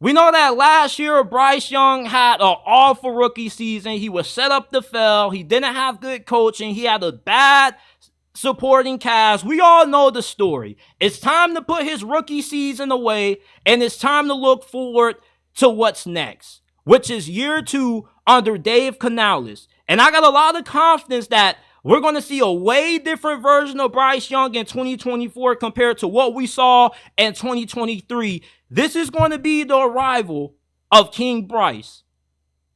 We know that last year, Bryce Young had an awful rookie season. He was set up to fail. He didn't have good coaching. He had a bad supporting cast. We all know the story. It's time to put his rookie season away, and it's time to look forward to what's next, which is year 2 under Dave Canales. And I got a lot of confidence that we're going to see a way different version of Bryce Young in 2024 compared to what we saw in 2023. This is going to be the arrival of King Bryce.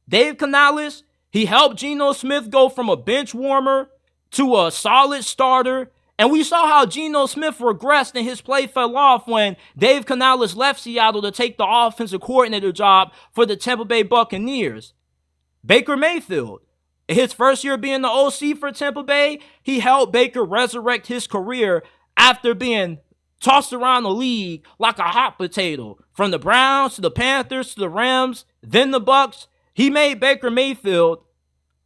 Dave Canales, he helped Geno Smith go from a bench warmer to a solid starter. And we saw how Geno Smith regressed and his play fell off when Dave Canales left Seattle to take the offensive coordinator job for the Tampa Bay Buccaneers. Baker Mayfield, his first year being the OC for Tampa Bay, he helped Baker resurrect his career after being tossed around the league like a hot potato. From the Browns to the Panthers to the Rams, then the Bucs. He made Baker Mayfield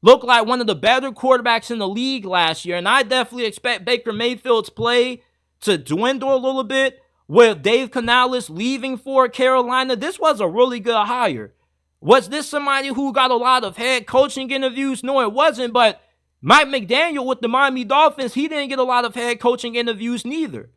look like one of the better quarterbacks in the league last year. And I definitely expect Baker Mayfield's play to dwindle a little bit with Dave Canales leaving for Carolina. This was a really good hire. Was this somebody who got a lot of head coaching interviews? No, it wasn't. But Mike McDaniel with the Miami Dolphins, he didn't get a lot of head coaching interviews neither.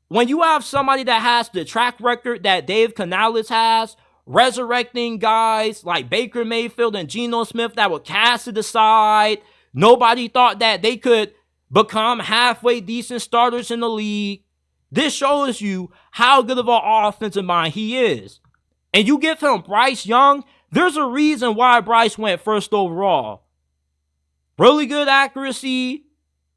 When you have somebody that has the track record that Dave Canales has, resurrecting guys like Baker Mayfield and Geno Smith that were cast to the side, nobody thought that they could become halfway decent starters in the league. This shows you how good of an offensive mind he is. And you give him Bryce Young, there's a reason why Bryce went first overall. Really good accuracy.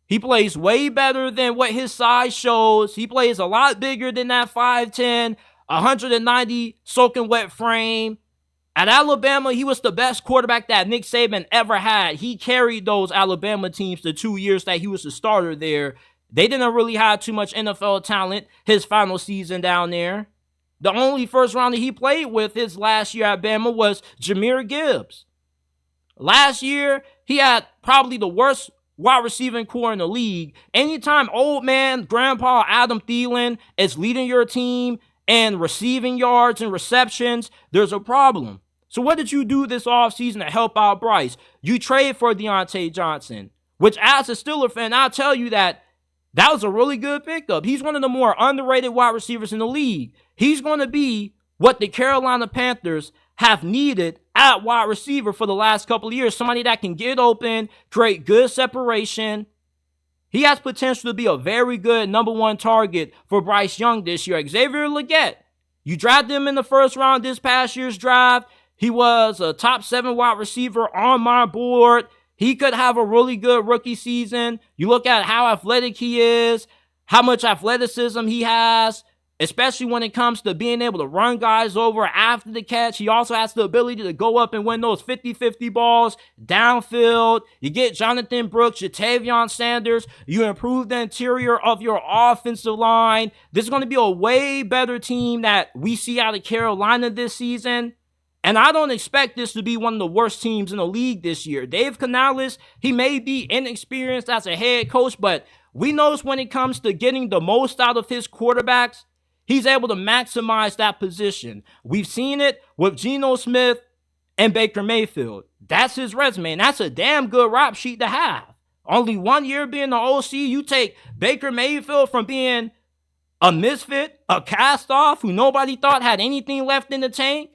He plays way better than what his size shows. He plays a lot bigger than that 5'10", 190 soaking wet frame. At Alabama, he was the best quarterback that Nick Saban ever had. He carried those Alabama teams the 2 years that he was the starter there. They didn't really have too much NFL talent his final season down there. The only first rounder he played with his last year at Bama was Jahmyr Gibbs. Last year, he had probably the worst wide receiving core in the league. Anytime old man, grandpa Adam Thielen is leading your team and receiving yards and receptions, there's a problem. So what did you do this offseason to help out Bryce? You trade for Deontay Johnson, which as a Steeler fan, I'll tell you that was a really good pickup. He's one of the more underrated wide receivers in the league. He's going to be what the Carolina Panthers have needed at wide receiver for the last couple of years. Somebody that can get open, create good separation. He has potential to be a very good number 1 target for Bryce Young this year. Xavier Legette, you drafted him in the first round this past year's draft. He was a top 7 wide receiver on my board. He could have a really good rookie season. You look at how athletic he is, how much athleticism he has, especially when it comes to being able to run guys over after the catch. He also has the ability to go up and win those 50-50 balls downfield. You get Jonathan Brooks, Jatavion Sanders. You improve the interior of your offensive line. This is going to be a way better team that we see out of Carolina this season. And I don't expect this to be one of the worst teams in the league this year. Dave Canales, he may be inexperienced as a head coach, but we know when it comes to getting the most out of his quarterbacks, he's able to maximize that position. We've seen it with Geno Smith and Baker Mayfield. That's his resume, and that's a damn good rap sheet to have. Only 1 year being the OC, you take Baker Mayfield from being a misfit, a cast-off who nobody thought had anything left in the tank,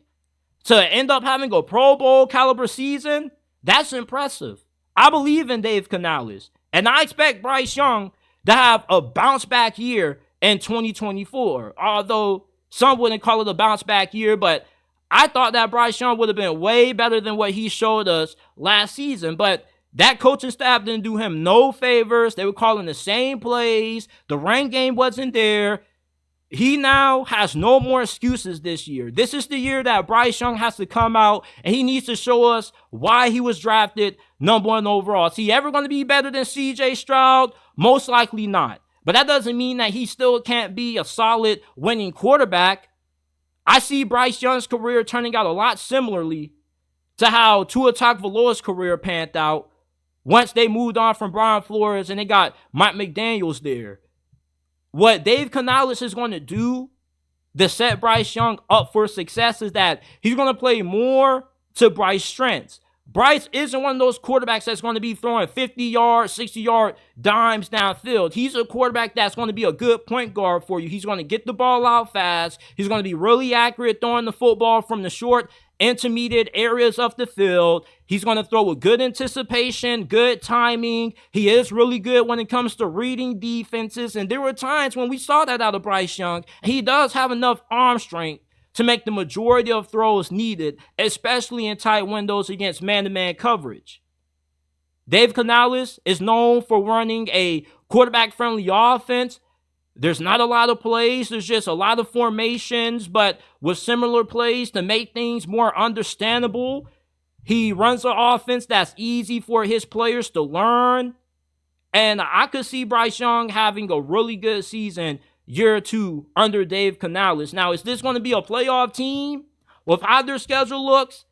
to end up having a Pro Bowl caliber season. That's impressive. I believe in Dave Canales, and I expect Bryce Young to have a bounce-back year in 2024, although some wouldn't call it a bounce-back year, but I thought that Bryce Young would have been way better than what he showed us last season. But that coaching staff didn't do him no favors. They were calling the same plays. The run game wasn't there. He now has no more excuses this year. This is the year that Bryce Young has to come out, and he needs to show us why he was drafted number 1 overall. Is he ever going to be better than C.J. Stroud? Most likely not. But that doesn't mean that he still can't be a solid winning quarterback. I see Bryce Young's career turning out a lot similarly to how Tua Tagovailoa's career panned out once they moved on from Brian Flores and they got Mike McDaniels there. What Dave Canales is going to do to set Bryce Young up for success is that he's going to play more to Bryce's strengths. Bryce isn't one of those quarterbacks that's going to be throwing 50-yard, 60-yard dimes downfield. He's a quarterback that's going to be a good point guard for you. He's going to get the ball out fast. He's going to be really accurate throwing the football from the short, intermediate areas of the field. He's going to throw with good anticipation, good timing. He is really good when it comes to reading defenses. And there were times when we saw that out of Bryce Young. He does have enough arm strength to make the majority of throws needed, especially in tight windows against man-to-man coverage. Dave Canales is known for running a quarterback-friendly offense. There's not a lot of plays. There's just a lot of formations, but with similar plays to make things more understandable. He runs an offense that's easy for his players to learn. And I could see Bryce Young having a really good season year or two under Dave Canales. Now, is this going to be a playoff team with how their schedule looks?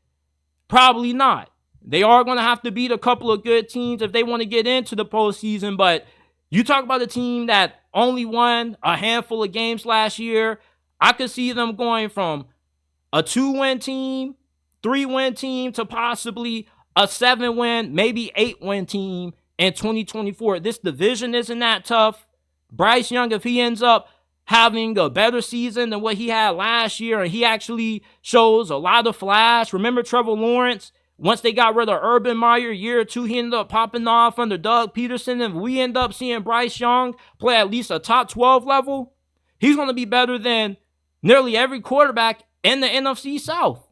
Probably not. They are going to have to beat a couple of good teams if they want to get into the postseason, but you talk about a team that only won a handful of games last year. I could see them going from a 2-win team, 3-win team to possibly a 7-win, maybe 8-win team in 2024. This division isn't that tough. Bryce Young, if he ends up having a better season than what he had last year, and he actually shows a lot of flash. Remember Trevor Lawrence? Once they got rid of Urban Meyer, year or two, he ended up popping off under Doug Peterson. And we end up seeing Bryce Young play at least a top 12 level, he's going to be better than nearly every quarterback in the NFC South.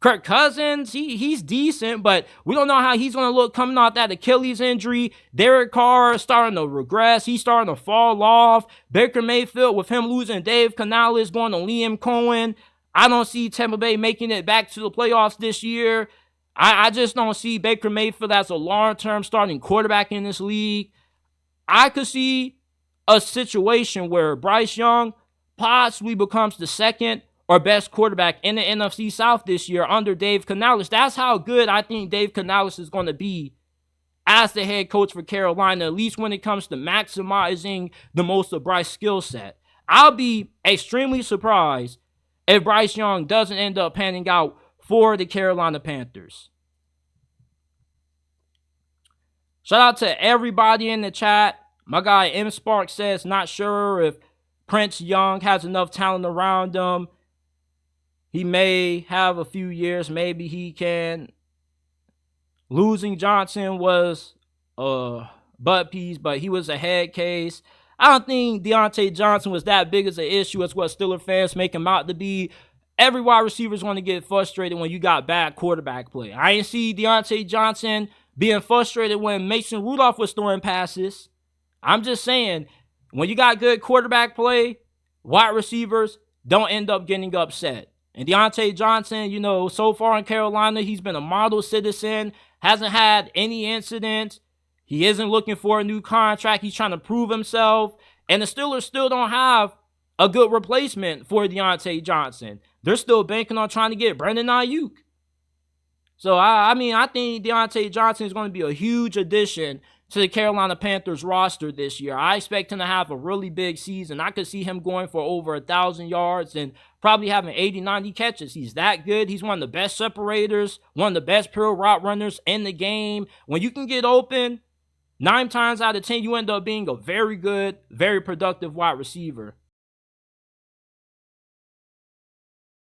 Kirk Cousins, he's decent, but we don't know how he's going to look coming off that Achilles injury. Derek Carr is starting to regress. He's starting to fall off. Baker Mayfield, with him losing Dave Canales, going to Liam Cohen. I don't see Tampa Bay making it back to the playoffs this year. I just don't see Baker Mayfield as a long-term starting quarterback in this league. I could see a situation where Bryce Young possibly becomes the second or best quarterback in the NFC South this year under Dave Canales. That's how good I think Dave Canales is going to be as the head coach for Carolina, at least when it comes to maximizing the most of Bryce's skill set. I'll be extremely surprised if Bryce Young doesn't end up panning out for the Carolina Panthers. Shout out to everybody in the chat. My guy M Spark says, not sure if Prince Young has enough talent around him. He may have a few years. Maybe he can. Losing Johnson was a butt piece, but he was a head case. I don't think Deontay Johnson was that big as an issue as what Steelers fans make him out to be. Every wide receiver is going to get frustrated when you got bad quarterback play. I didn't see Deontay Johnson being frustrated when Mason Rudolph was throwing passes. I'm just saying, when you got good quarterback play, wide receivers don't end up getting upset. And Deontay Johnson, so far in Carolina, he's been a model citizen, hasn't had any incidents. He isn't looking for a new contract. He's trying to prove himself. And the Steelers still don't have a good replacement for Deontay Johnson. They're still banking on trying to get Brandon Ayuk. So, I think Deontay Johnson is going to be a huge addition to the Carolina Panthers roster this year. I expect him to have a really big season. I could see him going for over 1,000 yards and probably having 80, 90 catches. He's that good. He's one of the best separators, one of the best pure route runners in the game. When you can get open, 9 times out of 10, you end up being a very good, very productive wide receiver.